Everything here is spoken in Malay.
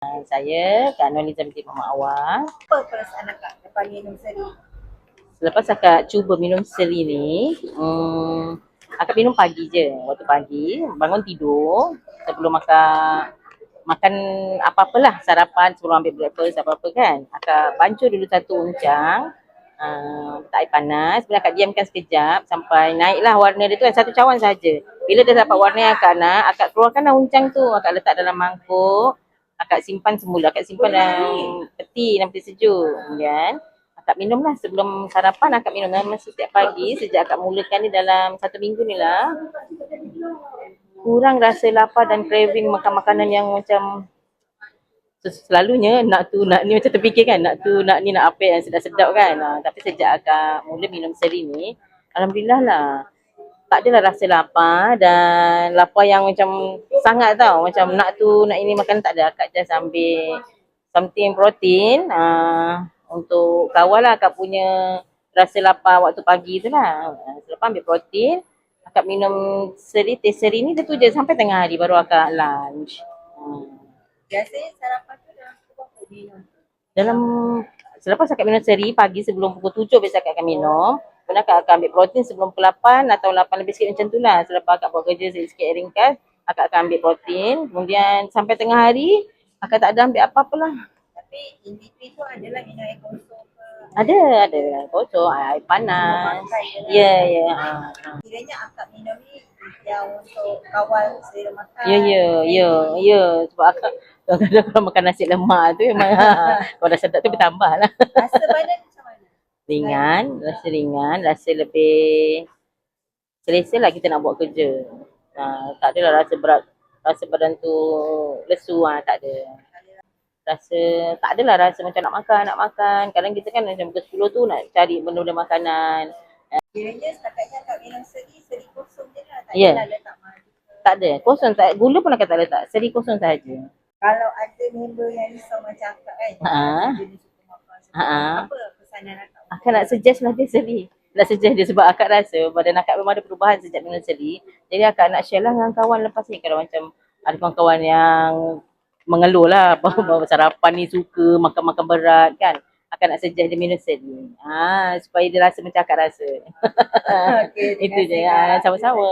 Saya Kak Nurliza binti Muhammad Awang. Apa perasaan akak lepas minum seri? Selepas akak cuba minum seri ni, akak minum pagi je. Waktu pagi, bangun tidur sebelum akak makan apa-apalah, sarapan sebelum ambil breakfast apa-apa kan. Akak bancuh dulu satu uncang, letak air panas, kemudian akak diamkan sekejap sampai naiklah warna dia tu kan, satu cawan saja. Bila dah dapat warna yang akak nak, akak keluarkanlah uncang tu, akak letak dalam mangkuk, akak simpan semula, akak simpan dalam peti sejuk. Kemudian akak minumlah sebelum sarapan, akak minum memang setiap pagi sejak akak mulakan ni dalam 1 minggu ni lah. Kurang rasa lapar dan craving makan makanan yang macam selalunya nak tu nak ni, macam terfikir kan, nak tu nak ni nak apa yang sedap-sedap kan. Tapi sejak akak mula minum seri ni, alhamdulillah lah, tak adalah rasa lapar dan lapar yang macam sangat tau, macam nak tu nak ini makan, tak ada. Akak just ambil something protein untuk kawal lah akak punya rasa lapar waktu pagi tu lah. Selepas ambil protein, akak minum seri, teh seri ni dia tu je sampai tengah hari baru akak lunch. Biasanya sarapan tu dalam pukul berapa minum? Dalam selepas akak minum seri pagi sebelum pukul 7 biasa akak akan minum. Kemudian akak akan ambil protein sebelum pukul 8 atau 8 lebih sikit macam tu lah. Selepas akak buat kerja sikit ringkas, akak akan ambil protein. Kemudian sampai tengah hari, akak tak ada ambil apa-apa lah. Tapi in between tu adalah minum air kosong ke? Ada. Kosong, air panas. Ya. Kiranya akak minum ni yang untuk kawal selera makan. Ya. Sebab akak kadang-kadang kalau makan nasi lemak tu memang kalau dah sedap tu bertambah lah. Rasa badan macam mana? Ringan, rasa lebih selesa lah kita nak buat kerja. Tak adalah rasa berat, rasa badan tu lesu, tak ada. Tak adalah rasa macam nak makan. Kadang kita kan macam pukul 10 tu nak cari benda-benda makanan. Kiranya setakatnya akak minum seri kosong je lah. Tak Ya. adalah letak madu. Tak ada, kosong, tak, gula pun akak tak letak, seri kosong sahaja. Kalau ada member yang risau macam akak kan, jenis suka makan semua, apa pesanan akak? Akak nak suggest lah dia seri. Nak suggest dia sebab akak rasa badan akak memang ada perubahan sejak minum seri. Jadi akak nak share lah dengan kawan lepas ni. Kalau macam ada kawan-kawan yang mengeluh lah bahawa sarapan ni suka makan-makan berat kan. Akak nak suggest dia minum seri. Supaya dia rasa macam akak rasa. Okay, Itu je. Sama-sama.